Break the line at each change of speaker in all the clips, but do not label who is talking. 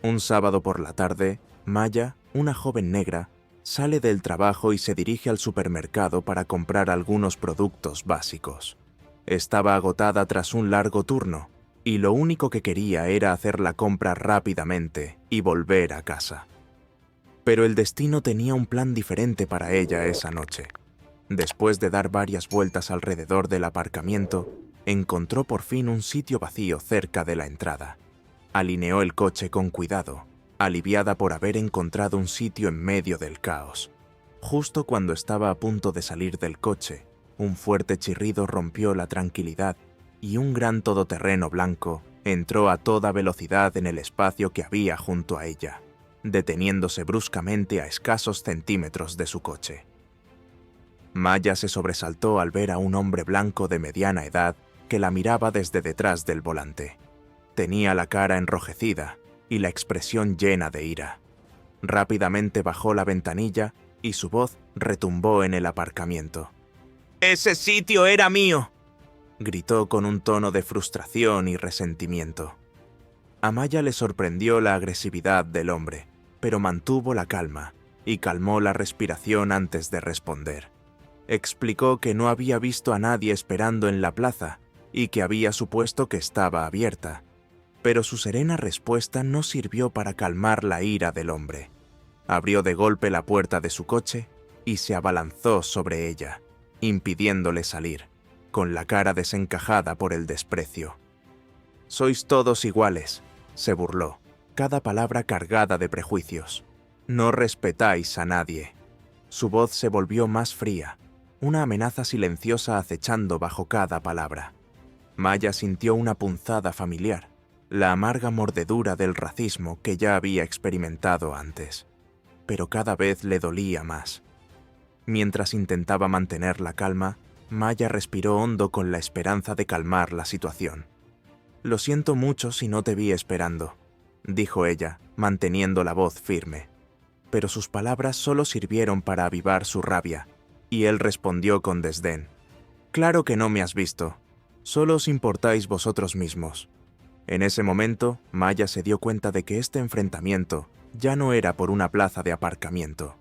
Un sábado por la tarde, Maya, una joven negra, sale del trabajo y se dirige al supermercado para comprar algunos productos básicos. Estaba agotada tras un largo turno, y lo único que quería era hacer la compra rápidamente y volver a casa. Pero el destino tenía un plan diferente para ella esa noche. Después de dar varias vueltas alrededor del aparcamiento, encontró por fin un sitio vacío cerca de la entrada. Alineó el coche con cuidado, aliviada por haber encontrado un sitio en medio del caos. Justo cuando estaba a punto de salir del coche, un fuerte chirrido rompió la tranquilidad y un gran todoterreno blanco entró a toda velocidad en el espacio que había junto a ella, deteniéndose bruscamente a escasos centímetros de su coche. Maya se sobresaltó al ver a un hombre blanco de mediana edad que la miraba desde detrás del volante. Tenía la cara enrojecida y la expresión llena de ira. Rápidamente bajó la ventanilla y su voz retumbó en el aparcamiento. «¡Ese sitio era mío!», gritó con un tono de frustración y resentimiento. A Maya le sorprendió la agresividad del hombre, pero mantuvo la calma y calmó la respiración antes de responder. Explicó que no había visto a nadie esperando en la plaza y que había supuesto que estaba abierta, pero su serena respuesta no sirvió para calmar la ira del hombre. Abrió de golpe la puerta de su coche y se abalanzó sobre ella, impidiéndole salir, con la cara desencajada por el desprecio. «Sois todos iguales», se burló, cada palabra cargada de prejuicios. «No respetáis a nadie». Su voz se volvió más fría, una amenaza silenciosa acechando bajo cada palabra. Maya sintió una punzada familiar, la amarga mordedura del racismo que ya había experimentado antes, pero cada vez le dolía más. Mientras intentaba mantener la calma, Maya respiró hondo con la esperanza de calmar la situación. «Lo siento mucho si no te vi esperando», dijo ella, manteniendo la voz firme. Pero sus palabras solo sirvieron para avivar su rabia, y él respondió con desdén. «Claro que no me has visto. Solo os importáis vosotros mismos». En ese momento, Maya se dio cuenta de que este enfrentamiento ya no era por una plaza de aparcamiento.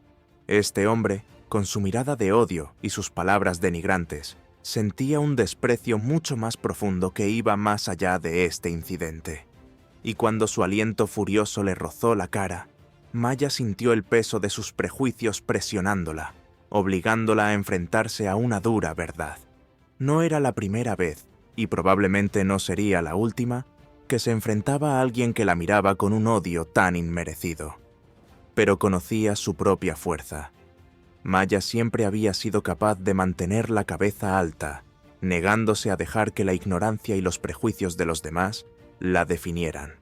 Este hombre, con su mirada de odio y sus palabras denigrantes, sentía un desprecio mucho más profundo que iba más allá de este incidente. Y cuando su aliento furioso le rozó la cara, Maya sintió el peso de sus prejuicios presionándola, obligándola a enfrentarse a una dura verdad. No era la primera vez, y probablemente no sería la última, que se enfrentaba a alguien que la miraba con un odio tan inmerecido. Pero conocía su propia fuerza. Maya siempre había sido capaz de mantener la cabeza alta, negándose a dejar que la ignorancia y los prejuicios de los demás la definieran.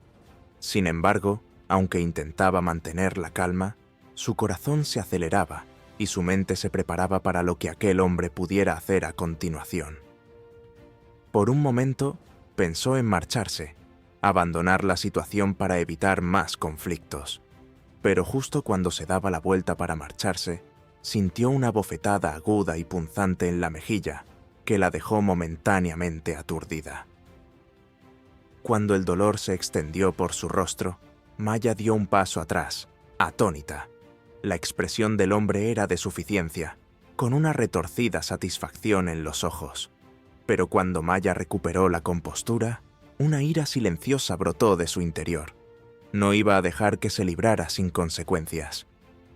Sin embargo, aunque intentaba mantener la calma, su corazón se aceleraba y su mente se preparaba para lo que aquel hombre pudiera hacer a continuación. Por un momento, pensó en marcharse, abandonar la situación para evitar más conflictos. Pero justo cuando se daba la vuelta para marcharse, sintió una bofetada aguda y punzante en la mejilla que la dejó momentáneamente aturdida. Cuando el dolor se extendió por su rostro, Maya dio un paso atrás, atónita. La expresión del hombre era de suficiencia, con una retorcida satisfacción en los ojos. Pero cuando Maya recuperó la compostura, una ira silenciosa brotó de su interior. No iba a dejar que se librara sin consecuencias.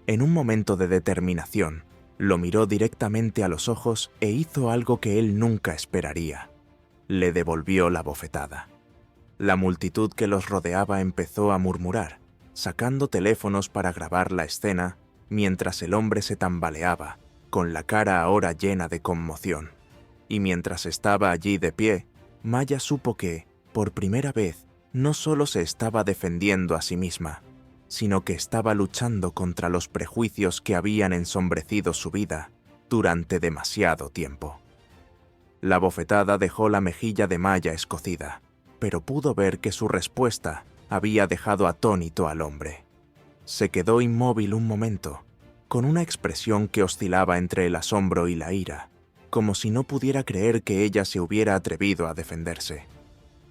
En un momento de determinación, lo miró directamente a los ojos e hizo algo que él nunca esperaría. Le devolvió la bofetada. La multitud que los rodeaba empezó a murmurar, sacando teléfonos para grabar la escena, mientras el hombre se tambaleaba, con la cara ahora llena de conmoción. Y mientras estaba allí de pie, Maya supo que, por primera vez, no solo se estaba defendiendo a sí misma, sino que estaba luchando contra los prejuicios que habían ensombrecido su vida durante demasiado tiempo. La bofetada dejó la mejilla de Maya escocida, pero pudo ver que su respuesta había dejado atónito al hombre. Se quedó inmóvil un momento, con una expresión que oscilaba entre el asombro y la ira, como si no pudiera creer que ella se hubiera atrevido a defenderse.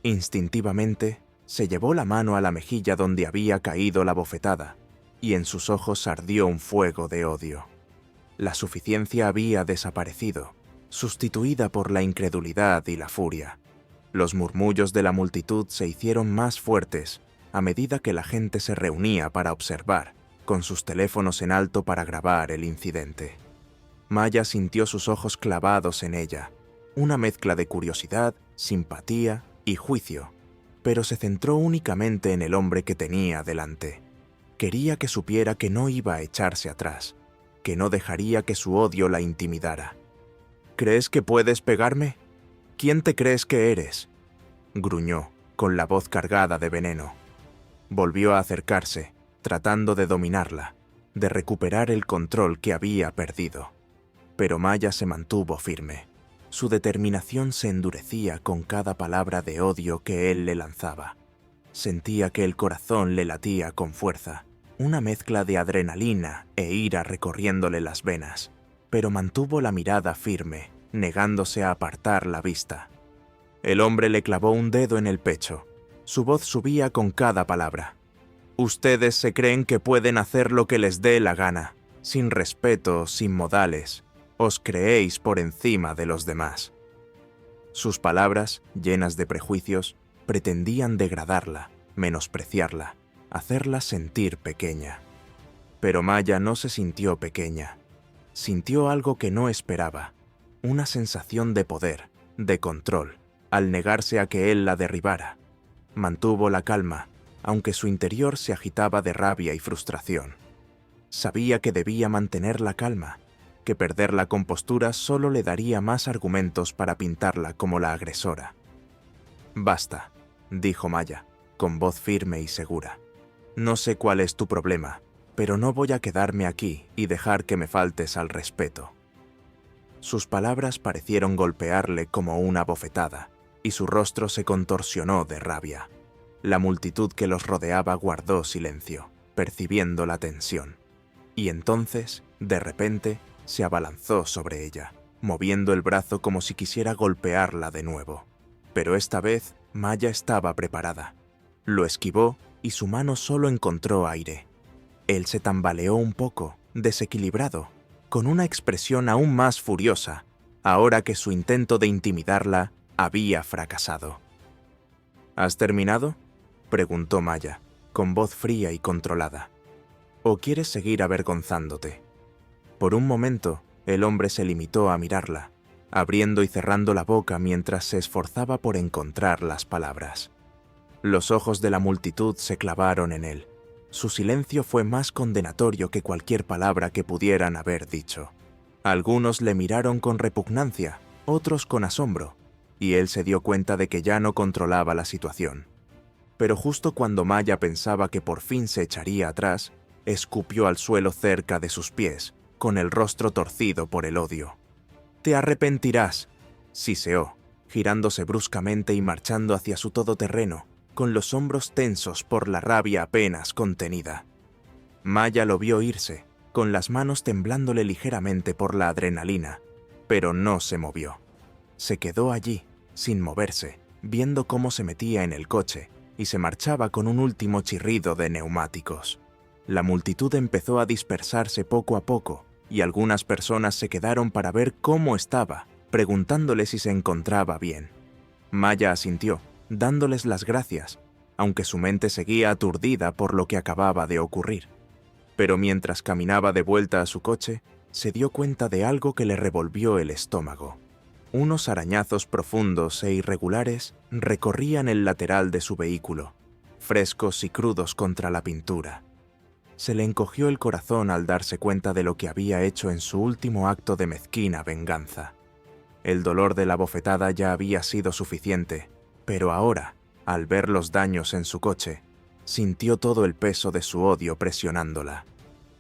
Instintivamente, Se llevó la mano a la mejilla donde había caído la bofetada, y en sus ojos ardió un fuego de odio. La suficiencia había desaparecido, sustituida por la incredulidad y la furia. Los murmullos de la multitud se hicieron más fuertes a medida que la gente se reunía para observar, con sus teléfonos en alto para grabar el incidente. Maya sintió sus ojos clavados en ella, una mezcla de curiosidad, simpatía y juicio, pero se centró únicamente en el hombre que tenía delante. Quería que supiera que no iba a echarse atrás, que no dejaría que su odio la intimidara. «¿Crees que puedes pegarme? ¿Quién te crees que eres?», gruñó, con la voz cargada de veneno. Volvió a acercarse, tratando de dominarla, de recuperar el control que había perdido. Pero Maya se mantuvo firme. Su determinación se endurecía con cada palabra de odio que él le lanzaba. Sentía que el corazón le latía con fuerza, una mezcla de adrenalina e ira recorriéndole las venas, pero mantuvo la mirada firme, negándose a apartar la vista. El hombre le clavó un dedo en el pecho. Su voz subía con cada palabra. «Ustedes se creen que pueden hacer lo que les dé la gana, sin respeto, sin modales. Os creéis por encima de los demás». Sus palabras, llenas de prejuicios, pretendían degradarla, menospreciarla, hacerla sentir pequeña. Pero Maya no se sintió pequeña. Sintió algo que no esperaba, una sensación de poder, de control, al negarse a que él la derribara. Mantuvo la calma, aunque su interior se agitaba de rabia y frustración. Sabía que debía mantener la calma, que perder la compostura solo le daría más argumentos para pintarla como la agresora. «Basta», dijo Maya, con voz firme y segura. «No sé cuál es tu problema, pero no voy a quedarme aquí y dejar que me faltes al respeto». Sus palabras parecieron golpearle como una bofetada, y su rostro se contorsionó de rabia. La multitud que los rodeaba guardó silencio, percibiendo la tensión. Y entonces, de repente, se abalanzó sobre ella, moviendo el brazo como si quisiera golpearla de nuevo. Pero esta vez, Maya estaba preparada. Lo esquivó y su mano solo encontró aire. Él se tambaleó un poco, desequilibrado, con una expresión aún más furiosa, ahora que su intento de intimidarla había fracasado. «¿Has terminado?», preguntó Maya, con voz fría y controlada. «¿O quieres seguir avergonzándote?». Por un momento, el hombre se limitó a mirarla, abriendo y cerrando la boca mientras se esforzaba por encontrar las palabras. Los ojos de la multitud se clavaron en él. Su silencio fue más condenatorio que cualquier palabra que pudieran haber dicho. Algunos le miraron con repugnancia, otros con asombro, y él se dio cuenta de que ya no controlaba la situación. Pero justo cuando Maya pensaba que por fin se echaría atrás, escupió al suelo cerca de sus pies, con el rostro torcido por el odio. «Te arrepentirás», siseó, girándose bruscamente y marchando hacia su todoterreno, con los hombros tensos por la rabia apenas contenida. Maya lo vio irse, con las manos temblándole ligeramente por la adrenalina, pero no se movió. Se quedó allí, sin moverse, viendo cómo se metía en el coche y se marchaba con un último chirrido de neumáticos. La multitud empezó a dispersarse poco a poco y algunas personas se quedaron para ver cómo estaba, preguntándole si se encontraba bien. Maya asintió, dándoles las gracias, aunque su mente seguía aturdida por lo que acababa de ocurrir. Pero mientras caminaba de vuelta a su coche, se dio cuenta de algo que le revolvió el estómago. Unos arañazos profundos e irregulares recorrían el lateral de su vehículo, frescos y crudos contra la pintura. Se le encogió el corazón al darse cuenta de lo que había hecho en su último acto de mezquina venganza. El dolor de la bofetada ya había sido suficiente, pero ahora, al ver los daños en su coche, sintió todo el peso de su odio presionándola.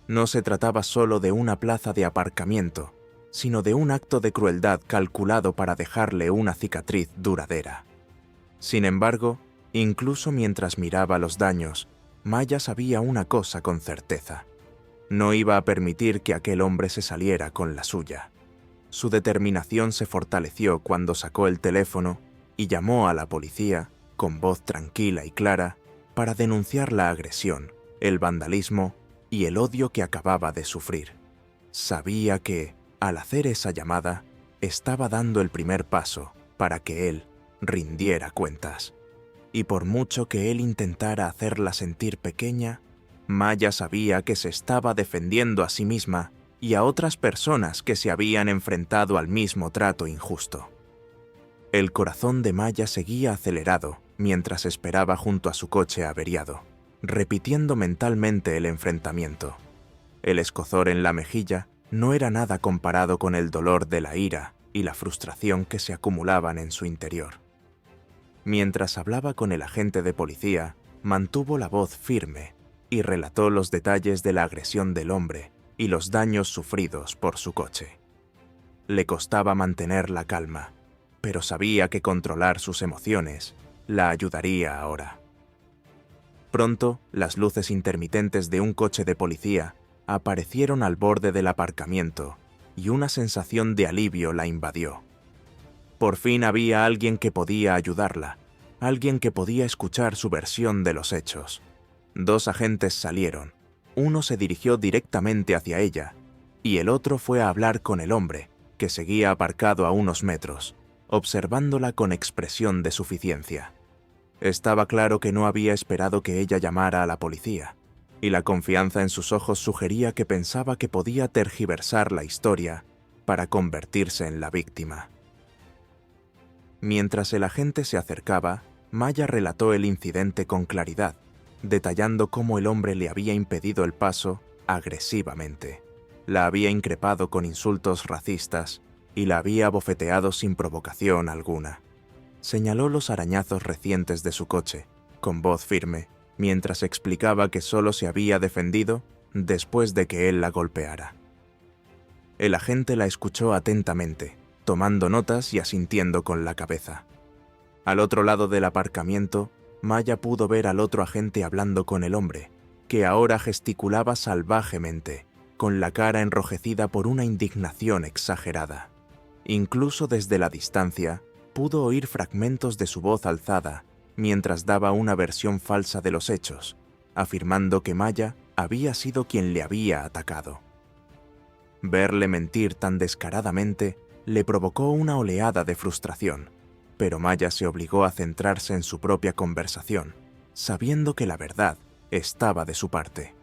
No se trataba solo de una plaza de aparcamiento, sino de un acto de crueldad calculado para dejarle una cicatriz duradera. Sin embargo, incluso mientras miraba los daños, Maya sabía una cosa con certeza. No iba a permitir que aquel hombre se saliera con la suya. Su determinación se fortaleció cuando sacó el teléfono y llamó a la policía, con voz tranquila y clara, para denunciar la agresión, el vandalismo y el odio que acababa de sufrir. Sabía que, al hacer esa llamada, estaba dando el primer paso para que él rindiera cuentas. Y por mucho que él intentara hacerla sentir pequeña, Maya sabía que se estaba defendiendo a sí misma y a otras personas que se habían enfrentado al mismo trato injusto. El corazón de Maya seguía acelerado mientras esperaba junto a su coche averiado, repitiendo mentalmente el enfrentamiento. El escozor en la mejilla no era nada comparado con el dolor de la ira y la frustración que se acumulaban en su interior. Mientras hablaba con el agente de policía, mantuvo la voz firme y relató los detalles de la agresión del hombre y los daños sufridos por su coche. Le costaba mantener la calma, pero sabía que controlar sus emociones la ayudaría ahora. Pronto, las luces intermitentes de un coche de policía aparecieron al borde del aparcamiento y una sensación de alivio la invadió. Por fin había alguien que podía ayudarla, alguien que podía escuchar su versión de los hechos. 2 agentes salieron. Uno se dirigió directamente hacia ella y el otro fue a hablar con el hombre, que seguía aparcado a unos metros, observándola con expresión de suficiencia. Estaba claro que no había esperado que ella llamara a la policía, y la confianza en sus ojos sugería que pensaba que podía tergiversar la historia para convertirse en la víctima. Mientras el agente se acercaba, Maya relató el incidente con claridad, detallando cómo el hombre le había impedido el paso agresivamente. La había increpado con insultos racistas y la había abofeteado sin provocación alguna. Señaló los arañazos recientes de su coche, con voz firme, mientras explicaba que solo se había defendido después de que él la golpeara. El agente la escuchó atentamente, tomando notas y asintiendo con la cabeza. Al otro lado del aparcamiento, Maya pudo ver al otro agente hablando con el hombre, que ahora gesticulaba salvajemente, con la cara enrojecida por una indignación exagerada. Incluso desde la distancia, pudo oír fragmentos de su voz alzada mientras daba una versión falsa de los hechos, afirmando que Maya había sido quien le había atacado. Verle mentir tan descaradamente le provocó una oleada de frustración, pero Maya se obligó a centrarse en su propia conversación, sabiendo que la verdad estaba de su parte.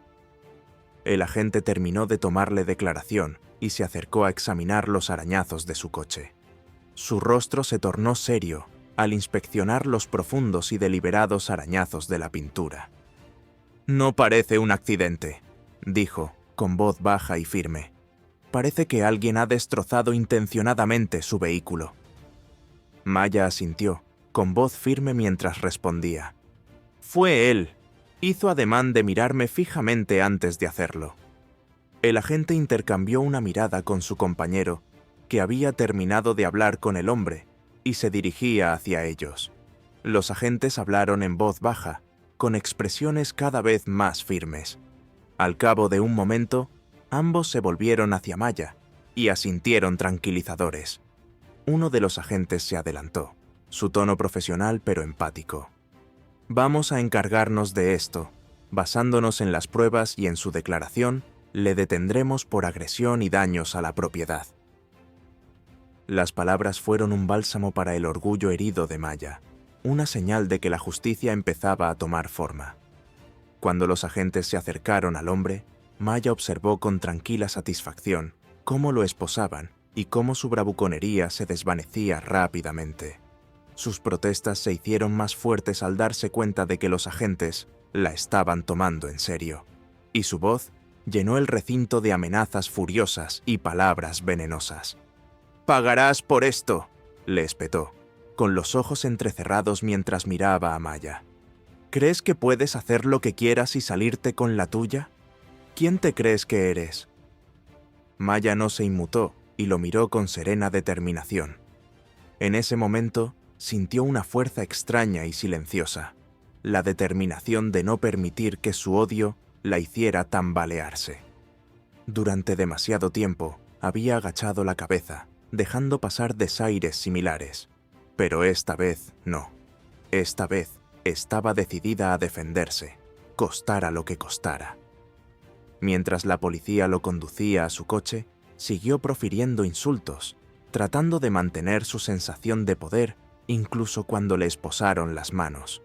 El agente terminó de tomarle declaración y se acercó a examinar los arañazos de su coche. Su rostro se tornó serio al inspeccionar los profundos y deliberados arañazos de la pintura. «No parece un accidente», dijo, con voz baja y firme. «Parece que alguien ha destrozado intencionadamente su vehículo». Maya asintió, con voz firme mientras respondía. «Fue él. Hizo ademán de mirarme fijamente antes de hacerlo». El agente intercambió una mirada con su compañero, que había terminado de hablar con el hombre, y se dirigía hacia ellos. Los agentes hablaron en voz baja, con expresiones cada vez más firmes. Al cabo de un momento, ambos se volvieron hacia Maya y asintieron tranquilizadores. Uno de los agentes se adelantó, su tono profesional pero empático. «Vamos a encargarnos de esto. Basándonos en las pruebas y en su declaración, le detendremos por agresión y daños a la propiedad». Las palabras fueron un bálsamo para el orgullo herido de Maya, una señal de que la justicia empezaba a tomar forma. Cuando los agentes se acercaron al hombre, Maya observó con tranquila satisfacción cómo lo esposaban y cómo su bravuconería se desvanecía rápidamente. Sus protestas se hicieron más fuertes al darse cuenta de que los agentes la estaban tomando en serio, y su voz llenó el recinto de amenazas furiosas y palabras venenosas. «Pagarás por esto», le espetó, con los ojos entrecerrados mientras miraba a Maya. «¿Crees que puedes hacer lo que quieras y salirte con la tuya? ¿Quién te crees que eres?» Maya no se inmutó y lo miró con serena determinación. En ese momento, sintió una fuerza extraña y silenciosa, la determinación de no permitir que su odio la hiciera tambalearse. Durante demasiado tiempo, había agachado la cabeza, dejando pasar desaires similares, pero esta vez no. Esta vez estaba decidida a defenderse, costara lo que costara. Mientras la policía lo conducía a su coche, siguió profiriendo insultos, tratando de mantener su sensación de poder incluso cuando le esposaron las manos.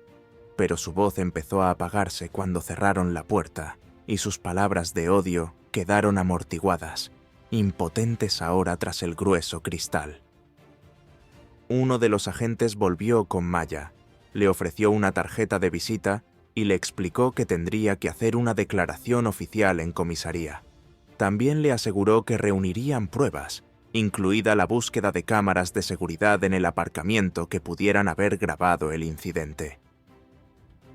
Pero su voz empezó a apagarse cuando cerraron la puerta y sus palabras de odio quedaron amortiguadas, impotentes ahora tras el grueso cristal. Uno de los agentes volvió con Maya, le ofreció una tarjeta de visita y le explicó que tendría que hacer una declaración oficial en comisaría. También le aseguró que reunirían pruebas, incluida la búsqueda de cámaras de seguridad en el aparcamiento que pudieran haber grabado el incidente.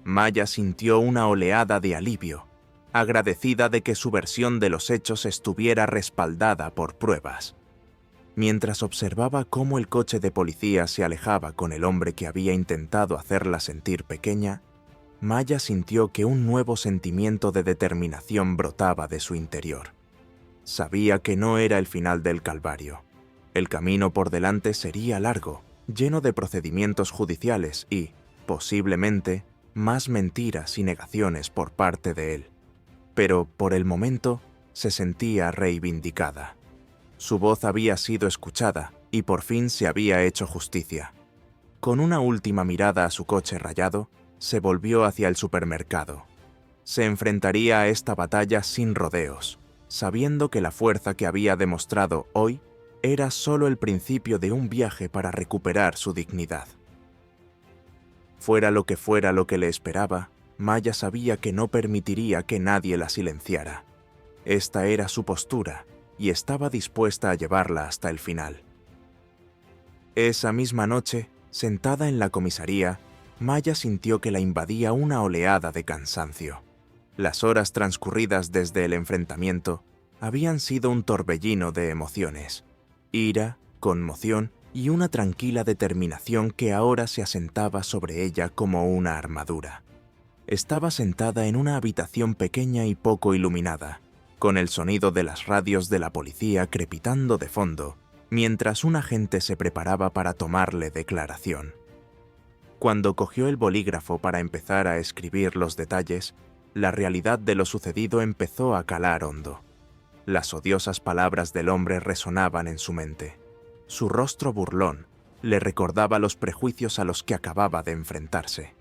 Maya sintió una oleada de alivio, agradecida de que su versión de los hechos estuviera respaldada por pruebas. Mientras observaba cómo el coche de policía se alejaba con el hombre que había intentado hacerla sentir pequeña, Maya sintió que un nuevo sentimiento de determinación brotaba de su interior. Sabía que no era el final del calvario. El camino por delante sería largo, lleno de procedimientos judiciales y, posiblemente, más mentiras y negaciones por parte de él. Pero, por el momento, se sentía reivindicada. Su voz había sido escuchada y por fin se había hecho justicia. Con una última mirada a su coche rayado, se volvió hacia el supermercado. Se enfrentaría a esta batalla sin rodeos, sabiendo que la fuerza que había demostrado hoy era solo el principio de un viaje para recuperar su dignidad. Fuera lo que le esperaba, Maya sabía que no permitiría que nadie la silenciara. Esta era su postura y estaba dispuesta a llevarla hasta el final. Esa misma noche, sentada en la comisaría, Maya sintió que la invadía una oleada de cansancio. Las horas transcurridas desde el enfrentamiento habían sido un torbellino de emociones, ira, conmoción y una tranquila determinación que ahora se asentaba sobre ella como una armadura. Estaba sentada en una habitación pequeña y poco iluminada, con el sonido de las radios de la policía crepitando de fondo, mientras un agente se preparaba para tomarle declaración. Cuando cogió el bolígrafo para empezar a escribir los detalles, la realidad de lo sucedido empezó a calar hondo. Las odiosas palabras del hombre resonaban en su mente. Su rostro burlón le recordaba los prejuicios a los que acababa de enfrentarse.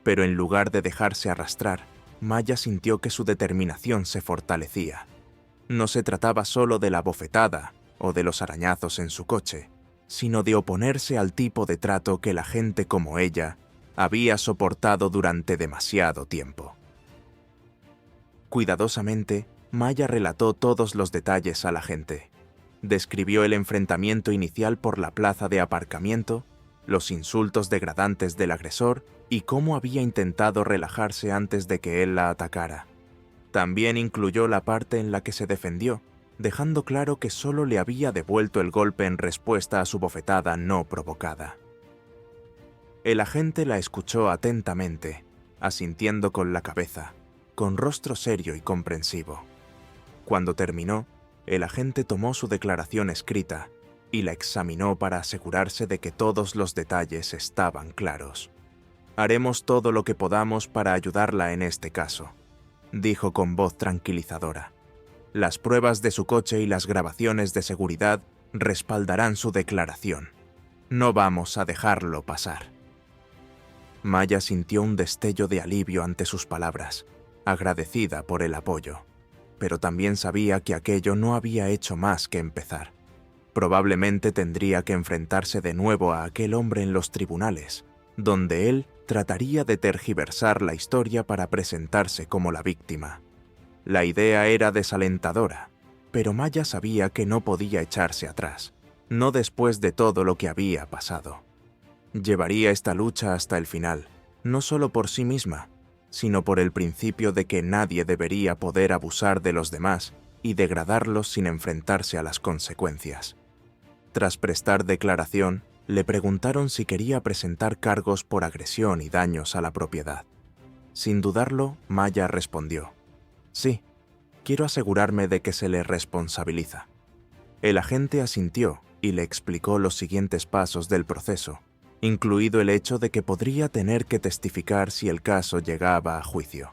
Pero en lugar de dejarse arrastrar, Maya sintió que su determinación se fortalecía. No se trataba solo de la bofetada o de los arañazos en su coche, sino de oponerse al tipo de trato que la gente como ella había soportado durante demasiado tiempo. Cuidadosamente, Maya relató todos los detalles a la gente. Describió el enfrentamiento inicial por la plaza de aparcamiento, los insultos degradantes del agresor y cómo había intentado relajarse antes de que él la atacara. También incluyó la parte en la que se defendió, dejando claro que solo le había devuelto el golpe en respuesta a su bofetada no provocada. El agente la escuchó atentamente, asintiendo con la cabeza, con rostro serio y comprensivo. Cuando terminó, el agente tomó su declaración escrita y la examinó para asegurarse de que todos los detalles estaban claros. «Haremos todo lo que podamos para ayudarla en este caso», dijo con voz tranquilizadora. «Las pruebas de su coche y las grabaciones de seguridad respaldarán su declaración. No vamos a dejarlo pasar». Maya sintió un destello de alivio ante sus palabras, agradecida por el apoyo, pero también sabía que aquello no había hecho más que empezar. Probablemente tendría que enfrentarse de nuevo a aquel hombre en los tribunales, donde él trataría de tergiversar la historia para presentarse como la víctima. La idea era desalentadora, pero Maya sabía que no podía echarse atrás, no después de todo lo que había pasado. Llevaría esta lucha hasta el final, no solo por sí misma, sino por el principio de que nadie debería poder abusar de los demás y degradarlos sin enfrentarse a las consecuencias. Tras prestar declaración, le preguntaron si quería presentar cargos por agresión y daños a la propiedad. Sin dudarlo, Maya respondió: «Sí, quiero asegurarme de que se le responsabiliza». El agente asintió y le explicó los siguientes pasos del proceso, incluido el hecho de que podría tener que testificar si el caso llegaba a juicio.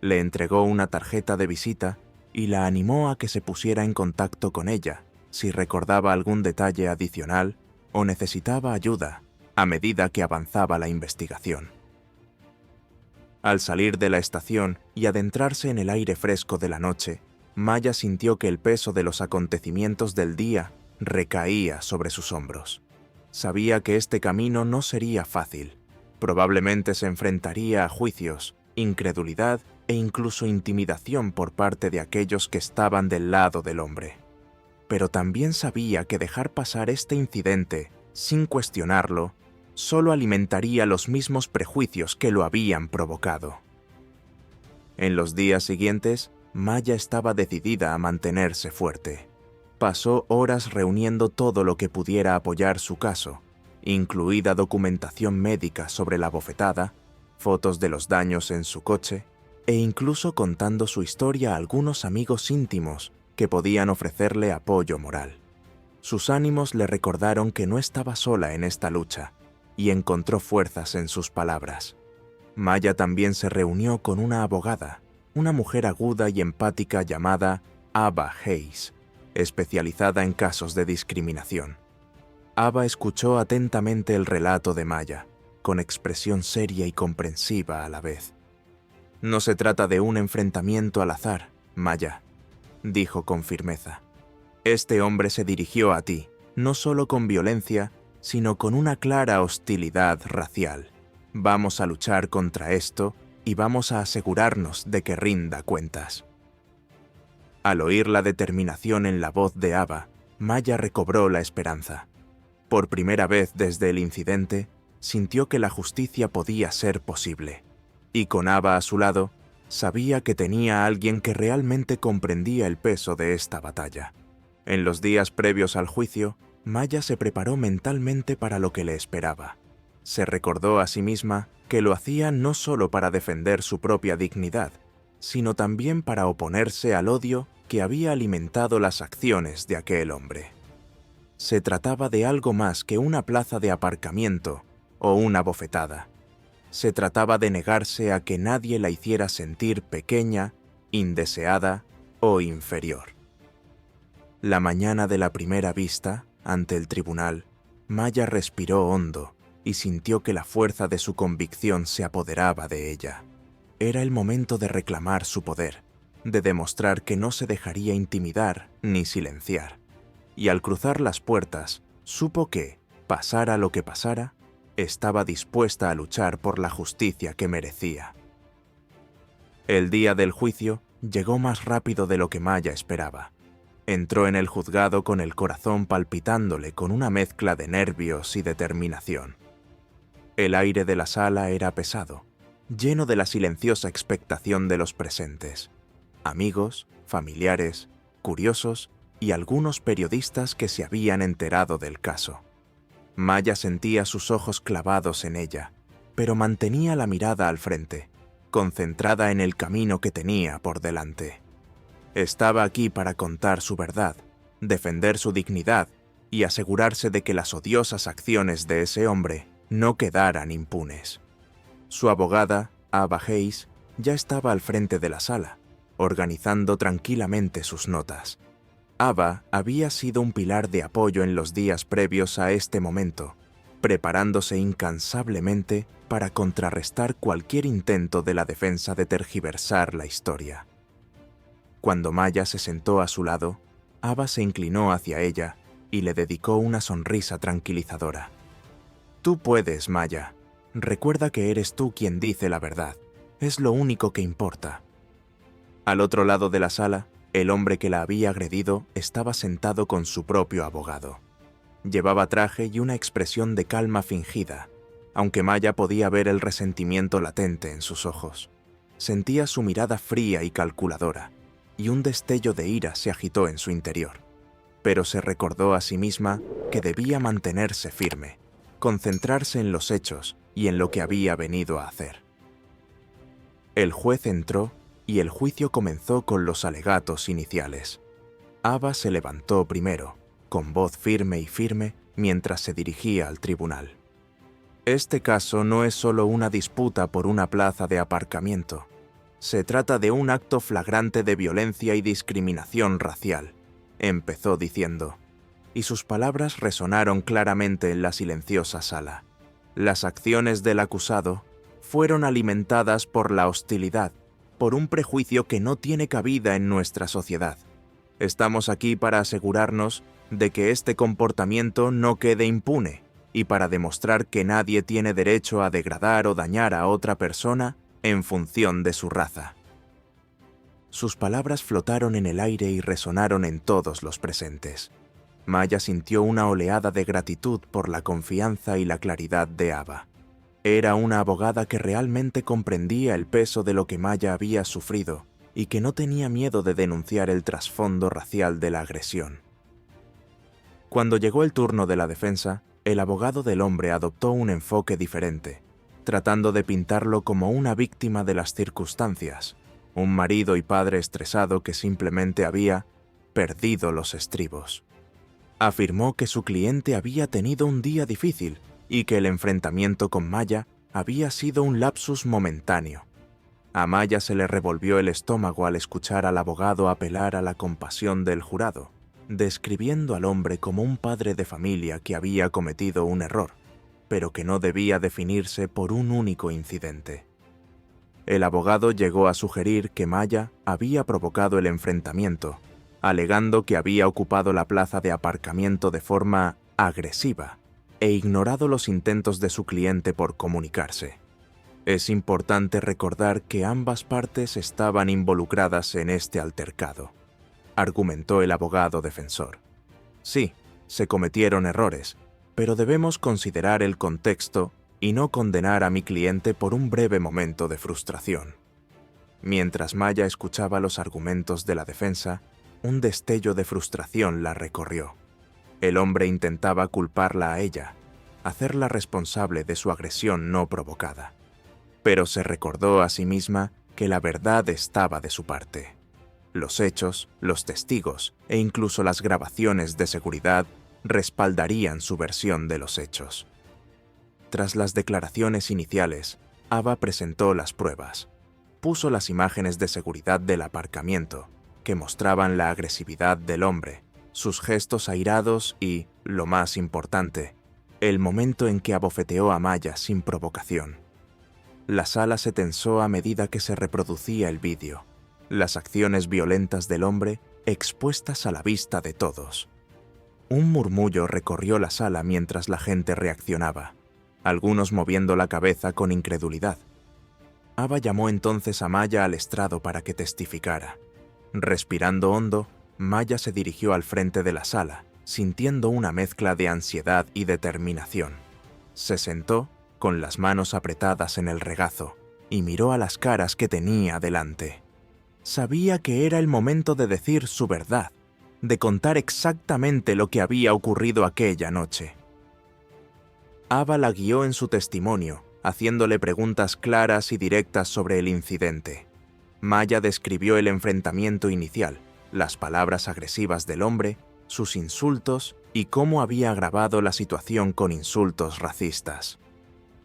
Le entregó una tarjeta de visita y la animó a que se pusiera en contacto con ella si recordaba algún detalle adicional o necesitaba ayuda a medida que avanzaba la investigación. Al salir de la estación y adentrarse en el aire fresco de la noche, Maya sintió que el peso de los acontecimientos del día recaía sobre sus hombros. Sabía que este camino no sería fácil. Probablemente se enfrentaría a juicios, incredulidad e incluso intimidación por parte de aquellos que estaban del lado del hombre. Pero también sabía que dejar pasar este incidente sin cuestionarlo solo alimentaría los mismos prejuicios que lo habían provocado. En los días siguientes, Maya estaba decidida a mantenerse fuerte. Pasó horas reuniendo todo lo que pudiera apoyar su caso, incluida documentación médica sobre la bofetada, fotos de los daños en su coche, e incluso contando su historia a algunos amigos íntimos que podían ofrecerle apoyo moral. Sus ánimos le recordaron que no estaba sola en esta lucha, y encontró fuerzas en sus palabras. Maya también se reunió con una abogada, una mujer aguda y empática llamada Ava Hayes, especializada en casos de discriminación. Ava escuchó atentamente el relato de Maya, con expresión seria y comprensiva a la vez. «No se trata de un enfrentamiento al azar, Maya», dijo con firmeza. «Este hombre se dirigió a ti, no solo con violencia, sino con una clara hostilidad racial. Vamos a luchar contra esto y vamos a asegurarnos de que rinda cuentas». Al oír la determinación en la voz de Ava, Maya recobró la esperanza. Por primera vez desde el incidente, sintió que la justicia podía ser posible. Y con Ava a su lado, sabía que tenía a alguien que realmente comprendía el peso de esta batalla. En los días previos al juicio, Maya se preparó mentalmente para lo que le esperaba. Se recordó a sí misma que lo hacía no solo para defender su propia dignidad, sino también para oponerse al odio que había alimentado las acciones de aquel hombre. Se trataba de algo más que una plaza de aparcamiento o una bofetada. Se trataba de negarse a que nadie la hiciera sentir pequeña, indeseada o inferior. La mañana de la primera vista, ante el tribunal, Maya respiró hondo y sintió que la fuerza de su convicción se apoderaba de ella. Era el momento de reclamar su poder, de demostrar que no se dejaría intimidar ni silenciar. Y al cruzar las puertas, supo que, pasara lo que pasara, estaba dispuesta a luchar por la justicia que merecía. El día del juicio llegó más rápido de lo que Maya esperaba. Entró en el juzgado con el corazón palpitándole con una mezcla de nervios y determinación. El aire de la sala era pesado, lleno de la silenciosa expectación de los presentes. Amigos, familiares, curiosos y algunos periodistas que se habían enterado del caso. Maya sentía sus ojos clavados en ella, pero mantenía la mirada al frente, concentrada en el camino que tenía por delante. Estaba aquí para contar su verdad, defender su dignidad y asegurarse de que las odiosas acciones de ese hombre no quedaran impunes. Su abogada, Ava Hayes, ya estaba al frente de la sala, organizando tranquilamente sus notas. Ava había sido un pilar de apoyo en los días previos a este momento, preparándose incansablemente para contrarrestar cualquier intento de la defensa de tergiversar la historia. Cuando Maya se sentó a su lado, Ava se inclinó hacia ella y le dedicó una sonrisa tranquilizadora. «Tú puedes, Maya. Recuerda que eres tú quien dice la verdad. Es lo único que importa». Al otro lado de la sala, el hombre que la había agredido estaba sentado con su propio abogado. Llevaba traje y una expresión de calma fingida, aunque Maya podía ver el resentimiento latente en sus ojos. Sentía su mirada fría y calculadora, y un destello de ira se agitó en su interior. Pero se recordó a sí misma que debía mantenerse firme, concentrarse en los hechos y en lo que había venido a hacer. El juez entró y el juicio comenzó con los alegatos iniciales. Ava se levantó primero, con voz firme mientras se dirigía al tribunal. Este caso no es solo una disputa por una plaza de aparcamiento. Se trata de un acto flagrante de violencia y discriminación racial, empezó diciendo, y sus palabras resonaron claramente en la silenciosa sala. Las acciones del acusado fueron alimentadas por la hostilidad, por un prejuicio que no tiene cabida en nuestra sociedad. Estamos aquí para asegurarnos de que este comportamiento no quede impune y para demostrar que nadie tiene derecho a degradar o dañar a otra persona en función de su raza. Sus palabras flotaron en el aire y resonaron en todos los presentes. Maya sintió una oleada de gratitud por la confianza y la claridad de Ava. Era una abogada que realmente comprendía el peso de lo que Maya había sufrido y que no tenía miedo de denunciar el trasfondo racial de la agresión. Cuando llegó el turno de la defensa, el abogado del hombre adoptó un enfoque diferente, tratando de pintarlo como una víctima de las circunstancias, un marido y padre estresado que simplemente había perdido los estribos. Afirmó que su cliente había tenido un día difícil y que el enfrentamiento con Maya había sido un lapsus momentáneo. A Maya se le revolvió el estómago al escuchar al abogado apelar a la compasión del jurado, describiendo al hombre como un padre de familia que había cometido un error, pero que no debía definirse por un único incidente. El abogado llegó a sugerir que Maya había provocado el enfrentamiento, alegando que había ocupado la plaza de aparcamiento de forma agresiva e ignorado los intentos de su cliente por comunicarse. Es importante recordar que ambas partes estaban involucradas en este altercado, argumentó el abogado defensor. Sí, se cometieron errores, pero debemos considerar el contexto y no condenar a mi cliente por un breve momento de frustración. Mientras Maya escuchaba los argumentos de la defensa, un destello de frustración la recorrió. El hombre intentaba culparla a ella, hacerla responsable de su agresión no provocada. Pero se recordó a sí misma que la verdad estaba de su parte. Los hechos, los testigos e incluso las grabaciones de seguridad respaldarían su versión de los hechos. Tras las declaraciones iniciales, Ava presentó las pruebas. Puso las imágenes de seguridad del aparcamiento, que mostraban la agresividad del hombre, sus gestos airados y, lo más importante, el momento en que abofeteó a Maya sin provocación. La sala se tensó a medida que se reproducía el vídeo, las acciones violentas del hombre expuestas a la vista de todos. Un murmullo recorrió la sala mientras la gente reaccionaba, algunos moviendo la cabeza con incredulidad. Ava llamó entonces a Maya al estrado para que testificara. Respirando hondo, Maya se dirigió al frente de la sala, sintiendo una mezcla de ansiedad y determinación. Se sentó, con las manos apretadas en el regazo, y miró a las caras que tenía delante. Sabía que era el momento de decir su verdad, de contar exactamente lo que había ocurrido aquella noche. Ava la guió en su testimonio, haciéndole preguntas claras y directas sobre el incidente. Maya describió el enfrentamiento inicial, las palabras agresivas del hombre, sus insultos y cómo había agravado la situación con insultos racistas.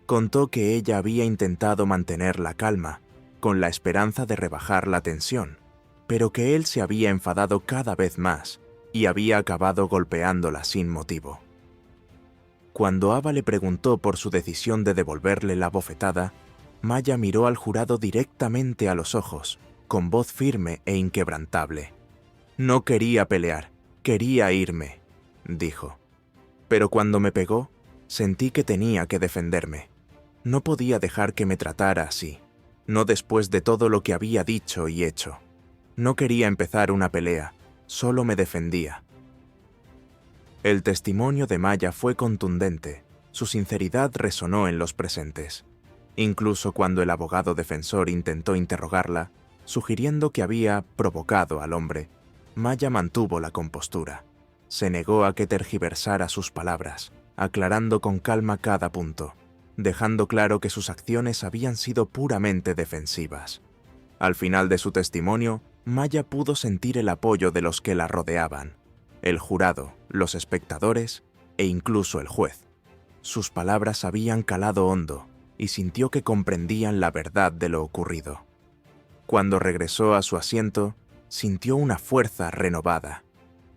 Contó que ella había intentado mantener la calma, con la esperanza de rebajar la tensión, pero que él se había enfadado cada vez más y había acabado golpeándola sin motivo. Cuando Ava le preguntó por su decisión de devolverle la bofetada, Maya miró al jurado directamente a los ojos, con voz firme e inquebrantable. «No quería pelear, quería irme», dijo. «Pero cuando me pegó, sentí que tenía que defenderme. No podía dejar que me tratara así, no después de todo lo que había dicho y hecho. No quería empezar una pelea, solo me defendía». El testimonio de Maya fue contundente, su sinceridad resonó en los presentes. Incluso cuando el abogado defensor intentó interrogarla, sugiriendo que había provocado al hombre, Maya mantuvo la compostura. Se negó a que tergiversara sus palabras, aclarando con calma cada punto, dejando claro que sus acciones habían sido puramente defensivas. Al final de su testimonio, Maya pudo sentir el apoyo de los que la rodeaban, el jurado, los espectadores e incluso el juez. Sus palabras habían calado hondo y sintió que comprendían la verdad de lo ocurrido. Cuando regresó a su asiento, sintió una fuerza renovada.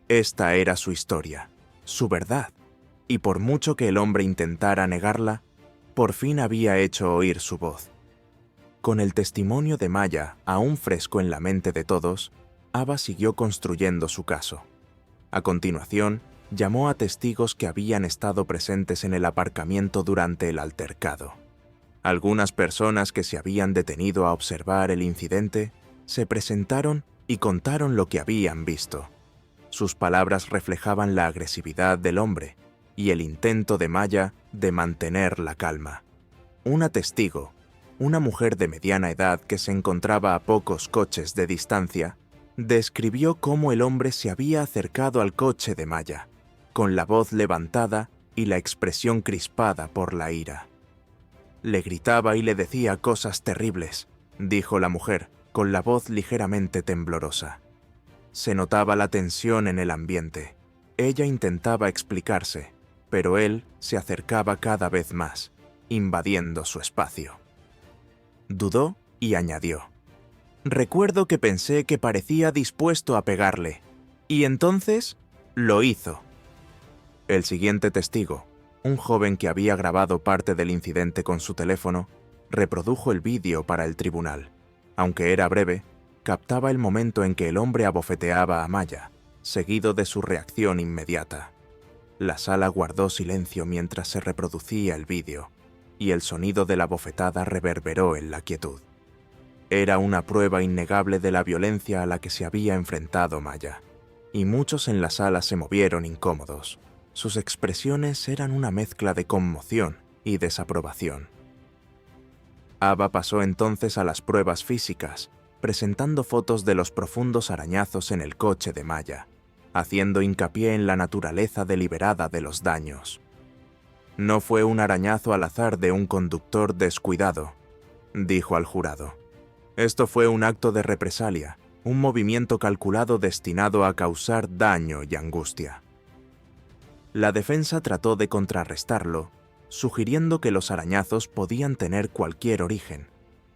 Esta era su historia, su verdad, y por mucho que el hombre intentara negarla, por fin había hecho oír su voz. Con el testimonio de Maya aún fresco en la mente de todos, Ava siguió construyendo su caso. A continuación, llamó a testigos que habían estado presentes en el aparcamiento durante el altercado. Algunas personas que se habían detenido a observar el incidente se presentaron y contaron lo que habían visto. Sus palabras reflejaban la agresividad del hombre y el intento de Maya de mantener la calma. Una testigo, una mujer de mediana edad que se encontraba a pocos coches de distancia, describió cómo el hombre se había acercado al coche de Maya, con la voz levantada y la expresión crispada por la ira. Le gritaba y le decía cosas terribles, dijo la mujer, con la voz ligeramente temblorosa. Se notaba la tensión en el ambiente. Ella intentaba explicarse, pero él se acercaba cada vez más, invadiendo su espacio. Dudó y añadió: «Recuerdo que pensé que parecía dispuesto a pegarle, y entonces lo hizo». El siguiente testigo, un joven que había grabado parte del incidente con su teléfono, reprodujo el vídeo para el tribunal. Aunque era breve, captaba el momento en que el hombre abofeteaba a Maya, seguido de su reacción inmediata. La sala guardó silencio mientras se reproducía el vídeo, y el sonido de la bofetada reverberó en la quietud. Era una prueba innegable de la violencia a la que se había enfrentado Maya, y muchos en la sala se movieron incómodos. Sus expresiones eran una mezcla de conmoción y desaprobación. Ava pasó entonces a las pruebas físicas, presentando fotos de los profundos arañazos en el coche de Maya, haciendo hincapié en la naturaleza deliberada de los daños. «No fue un arañazo al azar de un conductor descuidado», dijo al jurado. «Esto fue un acto de represalia, un movimiento calculado destinado a causar daño y angustia». La defensa trató de contrarrestarlo, sugiriendo que los arañazos podían tener cualquier origen,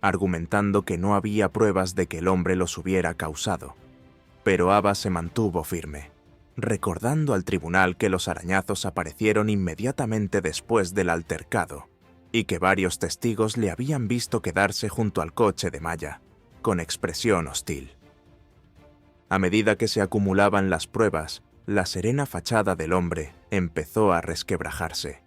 argumentando que no había pruebas de que el hombre los hubiera causado. Pero Ava se mantuvo firme, recordando al tribunal que los arañazos aparecieron inmediatamente después del altercado y que varios testigos le habían visto quedarse junto al coche de Maya, con expresión hostil. A medida que se acumulaban las pruebas, la serena fachada del hombre empezó a resquebrajarse.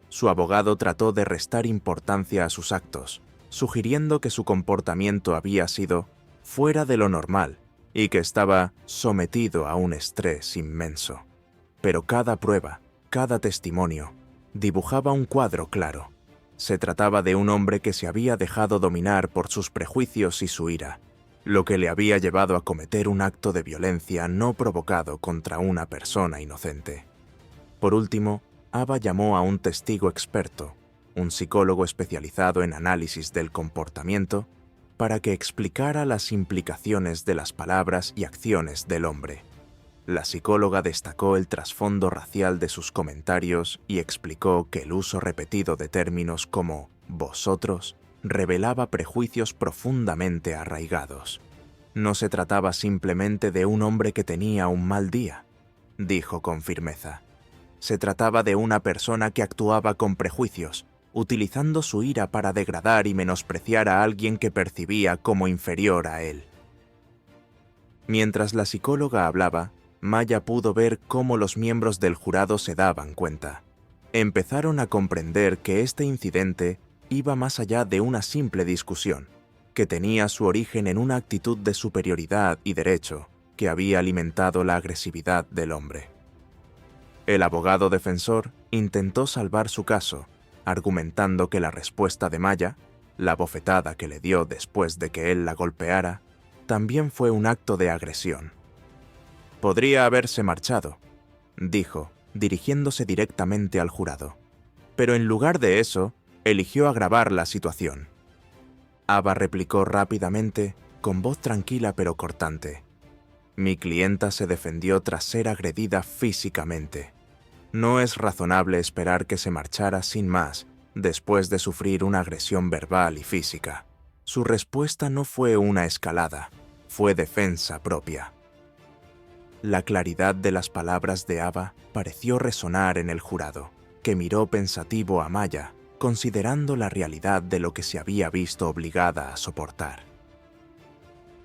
Su abogado trató de restar importancia a sus actos, sugiriendo que su comportamiento había sido fuera de lo normal y que estaba sometido a un estrés inmenso. Pero cada prueba, cada testimonio, dibujaba un cuadro claro. Se trataba de un hombre que se había dejado dominar por sus prejuicios y su ira, lo que le había llevado a cometer un acto de violencia no provocado contra una persona inocente. Por último, Ava llamó a un testigo experto, un psicólogo especializado en análisis del comportamiento, para que explicara las implicaciones de las palabras y acciones del hombre. La psicóloga destacó el trasfondo racial de sus comentarios y explicó que el uso repetido de términos como «vosotros» revelaba prejuicios profundamente arraigados. No se trataba simplemente de un hombre que tenía un mal día, dijo con firmeza. Se trataba de una persona que actuaba con prejuicios, utilizando su ira para degradar y menospreciar a alguien que percibía como inferior a él. Mientras la psicóloga hablaba, Maya pudo ver cómo los miembros del jurado se daban cuenta. Empezaron a comprender que este incidente iba más allá de una simple discusión, que tenía su origen en una actitud de superioridad y derecho que había alimentado la agresividad del hombre. El abogado defensor intentó salvar su caso, argumentando que la respuesta de Maya, la bofetada que le dio después de que él la golpeara, también fue un acto de agresión. «Podría haberse marchado», dijo, dirigiéndose directamente al jurado. «Pero en lugar de eso, eligió agravar la situación». Ava replicó rápidamente, con voz tranquila pero cortante. «Mi clienta se defendió tras ser agredida físicamente. No es razonable esperar que se marchara sin más después de sufrir una agresión verbal y física. Su respuesta no fue una escalada, fue defensa propia. La claridad de las palabras de Ava pareció resonar en el jurado, que miró pensativo a Maya, considerando la realidad de lo que se había visto obligada a soportar.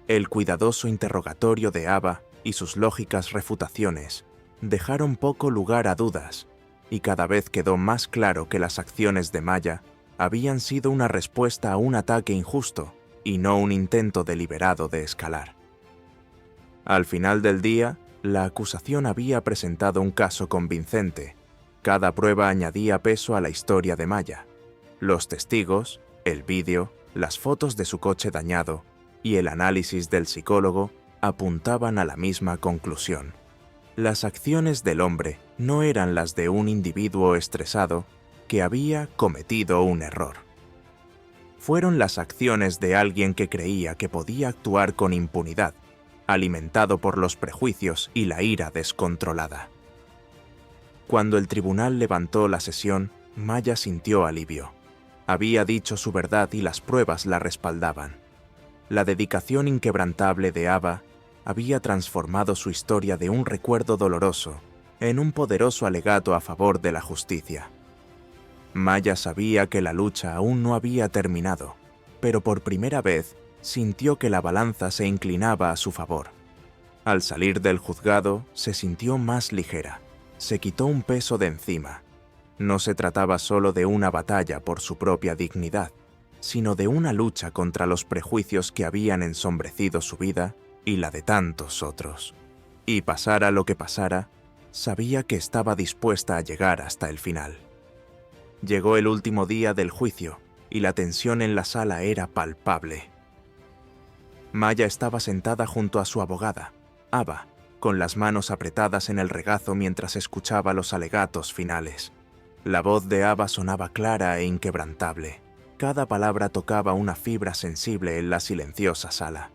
El cuidadoso interrogatorio de Ava y sus lógicas refutaciones dejaron poco lugar a dudas, y cada vez quedó más claro que las acciones de Maya habían sido una respuesta a un ataque injusto y no un intento deliberado de escalar. Al final del día, la acusación había presentado un caso convincente. Cada prueba añadía peso a la historia de Maya. Los testigos, el vídeo, las fotos de su coche dañado y el análisis del psicólogo apuntaban a la misma conclusión. Las acciones del hombre no eran las de un individuo estresado que había cometido un error. Fueron las acciones de alguien que creía que podía actuar con impunidad, alimentado por los prejuicios y la ira descontrolada. Cuando el tribunal levantó la sesión, Maya sintió alivio. Había dicho su verdad y las pruebas la respaldaban. La dedicación inquebrantable de Ava había transformado su historia de un recuerdo doloroso en un poderoso alegato a favor de la justicia. Maya sabía que la lucha aún no había terminado, pero por primera vez sintió que la balanza se inclinaba a su favor. Al salir del juzgado, se sintió más ligera. Se quitó un peso de encima. No se trataba solo de una batalla por su propia dignidad, sino de una lucha contra los prejuicios que habían ensombrecido su vida y la de tantos otros. Y pasara lo que pasara, sabía que estaba dispuesta a llegar hasta el final. Llegó el último día del juicio y la tensión en la sala era palpable. Maya estaba sentada junto a su abogada, Ava, con las manos apretadas en el regazo mientras escuchaba los alegatos finales. La voz de Ava sonaba clara e inquebrantable. Cada palabra tocaba una fibra sensible en la silenciosa sala.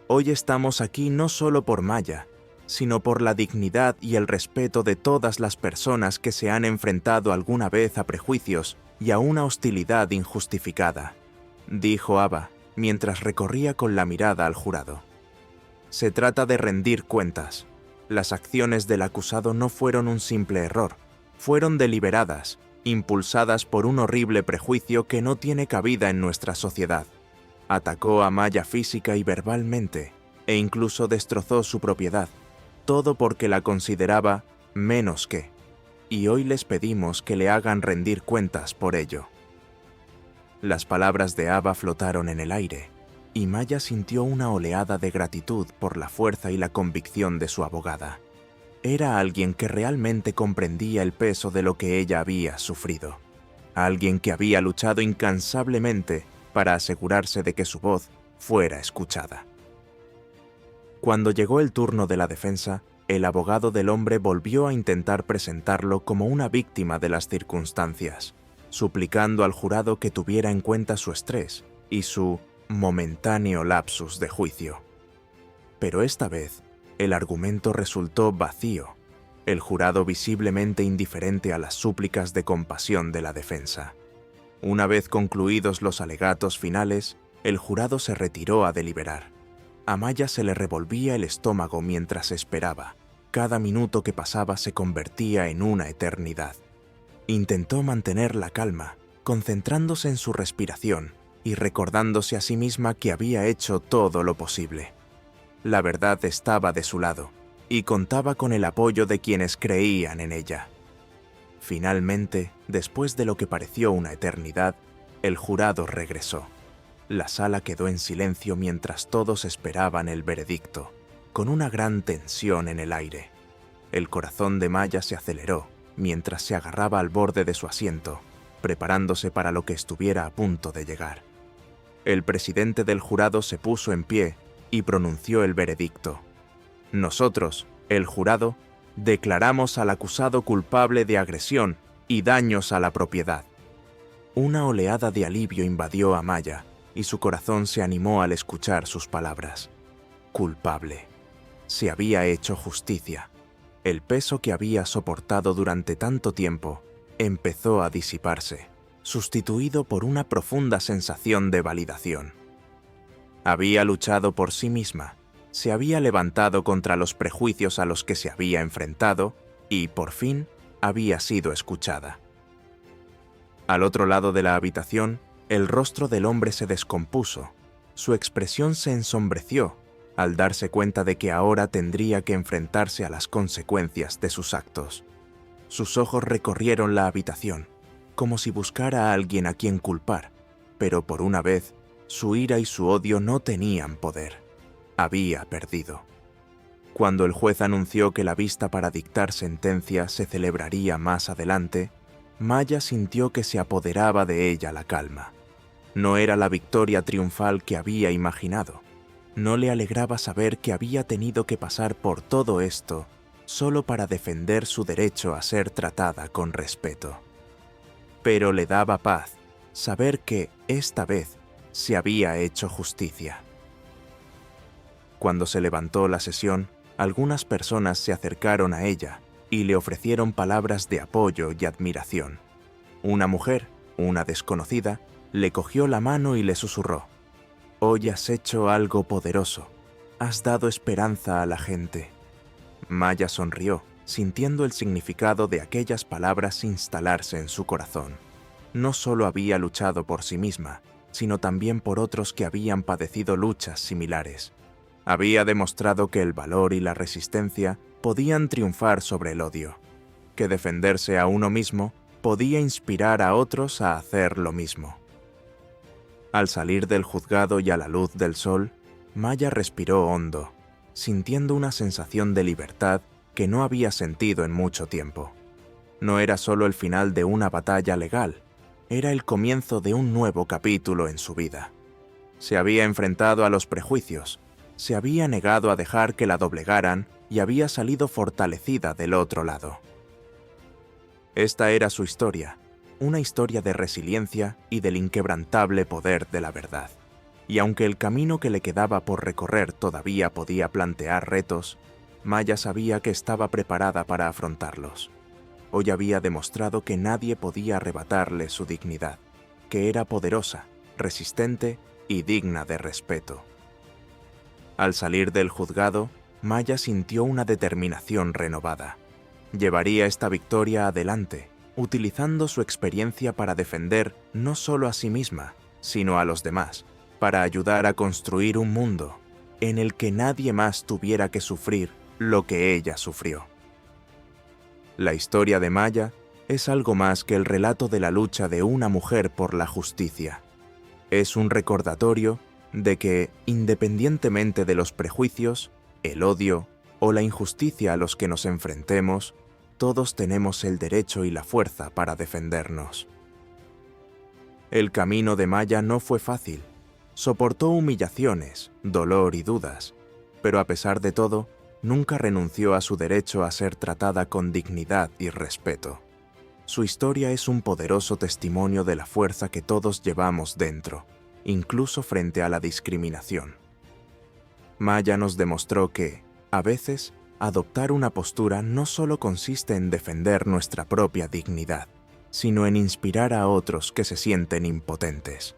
Hoy estamos aquí no solo por Maya, sino por la dignidad y el respeto de todas las personas que se han enfrentado alguna vez a prejuicios y a una hostilidad injustificada, dijo Ava, mientras recorría con la mirada al jurado. Se trata de rendir cuentas. Las acciones del acusado no fueron un simple error, fueron deliberadas, impulsadas por un horrible prejuicio que no tiene cabida en nuestra sociedad. Atacó a Maya física y verbalmente, e incluso destrozó su propiedad, todo porque la consideraba menos que, y hoy les pedimos que le hagan rendir cuentas por ello. Las palabras de Ava flotaron en el aire, y Maya sintió una oleada de gratitud por la fuerza y la convicción de su abogada. Era alguien que realmente comprendía el peso de lo que ella había sufrido. Alguien que había luchado incansablemente para asegurarse de que su voz fuera escuchada. Cuando llegó el turno de la defensa, el abogado del hombre volvió a intentar presentarlo como una víctima de las circunstancias, suplicando al jurado que tuviera en cuenta su estrés y su momentáneo lapsus de juicio. Pero esta vez, el argumento resultó vacío, el jurado visiblemente indiferente a las súplicas de compasión de la defensa. Una vez concluidos los alegatos finales, el jurado se retiró a deliberar. A Maya se le revolvía el estómago mientras esperaba. Cada minuto que pasaba se convertía en una eternidad. Intentó mantener la calma, concentrándose en su respiración y recordándose a sí misma que había hecho todo lo posible. La verdad estaba de su lado, y contaba con el apoyo de quienes creían en ella. Finalmente, después de lo que pareció una eternidad, el jurado regresó. La sala quedó en silencio mientras todos esperaban el veredicto, con una gran tensión en el aire. El corazón de Maya se aceleró mientras se agarraba al borde de su asiento, preparándose para lo que estuviera a punto de llegar. El presidente del jurado se puso en pie y pronunció el veredicto. Nosotros, el jurado, declaramos al acusado culpable de agresión y daños a la propiedad. Una oleada de alivio invadió a Maya y su corazón se animó al escuchar sus palabras. Culpable. Se había hecho justicia. El peso que había soportado durante tanto tiempo empezó a disiparse, sustituido por una profunda sensación de validación. Había luchado por sí misma, se había levantado contra los prejuicios a los que se había enfrentado y, por fin, había sido escuchada. Al otro lado de la habitación, el rostro del hombre se descompuso, su expresión se ensombreció al darse cuenta de que ahora tendría que enfrentarse a las consecuencias de sus actos. Sus ojos recorrieron la habitación, como si buscara a alguien a quien culpar, pero por una vez, su ira y su odio no tenían poder. Había perdido. Cuando el juez anunció que la vista para dictar sentencia se celebraría más adelante, Maya sintió que se apoderaba de ella la calma. No era la victoria triunfal que había imaginado. No le alegraba saber que había tenido que pasar por todo esto solo para defender su derecho a ser tratada con respeto. Pero le daba paz saber que, esta vez, se había hecho justicia. Cuando se levantó la sesión, algunas personas se acercaron a ella y le ofrecieron palabras de apoyo y admiración. Una mujer, una desconocida, le cogió la mano y le susurró: «Hoy has hecho algo poderoso. Has dado esperanza a la gente». Maya sonrió, sintiendo el significado de aquellas palabras instalarse en su corazón. No solo había luchado por sí misma, sino también por otros que habían padecido luchas similares. Había demostrado que el valor y la resistencia podían triunfar sobre el odio, que defenderse a uno mismo podía inspirar a otros a hacer lo mismo. Al salir del juzgado y a la luz del sol, Maya respiró hondo, sintiendo una sensación de libertad que no había sentido en mucho tiempo. No era solo el final de una batalla legal, era el comienzo de un nuevo capítulo en su vida. Se había enfrentado a los prejuicios, se había negado a dejar que la doblegaran y había salido fortalecida del otro lado. Esta era su historia, una historia de resiliencia y del inquebrantable poder de la verdad. Y aunque el camino que le quedaba por recorrer todavía podía plantear retos, Maya sabía que estaba preparada para afrontarlos. Hoy había demostrado que nadie podía arrebatarle su dignidad, que era poderosa, resistente y digna de respeto. Al salir del juzgado, Maya sintió una determinación renovada. Llevaría esta victoria adelante, utilizando su experiencia para defender no solo a sí misma, sino a los demás, para ayudar a construir un mundo en el que nadie más tuviera que sufrir lo que ella sufrió. La historia de Maya es algo más que el relato de la lucha de una mujer por la justicia. Es un recordatorio de que, independientemente de los prejuicios, el odio o la injusticia a los que nos enfrentemos, todos tenemos el derecho y la fuerza para defendernos. El camino de Maya no fue fácil. Soportó humillaciones, dolor y dudas, pero a pesar de todo, nunca renunció a su derecho a ser tratada con dignidad y respeto. Su historia es un poderoso testimonio de la fuerza que todos llevamos dentro, incluso frente a la discriminación. Maya nos demostró que, a veces, adoptar una postura no solo consiste en defender nuestra propia dignidad, sino en inspirar a otros que se sienten impotentes.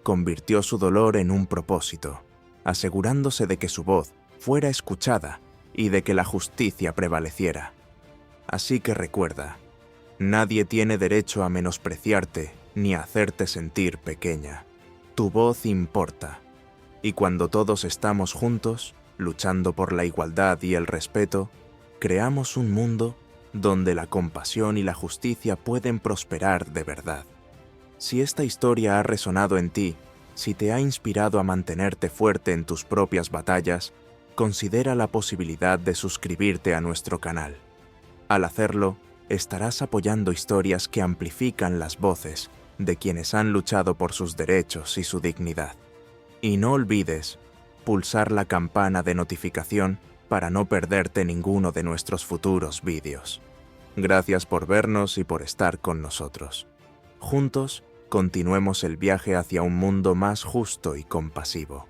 Convirtió su dolor en un propósito, asegurándose de que su voz fuera escuchada y de que la justicia prevaleciera. Así que recuerda, nadie tiene derecho a menospreciarte ni a hacerte sentir pequeña. Tu voz importa, y cuando todos estamos juntos, luchando por la igualdad y el respeto, creamos un mundo donde la compasión y la justicia pueden prosperar de verdad. Si esta historia ha resonado en ti, si te ha inspirado a mantenerte fuerte en tus propias batallas, considera la posibilidad de suscribirte a nuestro canal. Al hacerlo, estarás apoyando historias que amplifican las voces de quienes han luchado por sus derechos y su dignidad. Y no olvides pulsar la campana de notificación para no perderte ninguno de nuestros futuros vídeos. Gracias por vernos y por estar con nosotros. Juntos, continuemos el viaje hacia un mundo más justo y compasivo.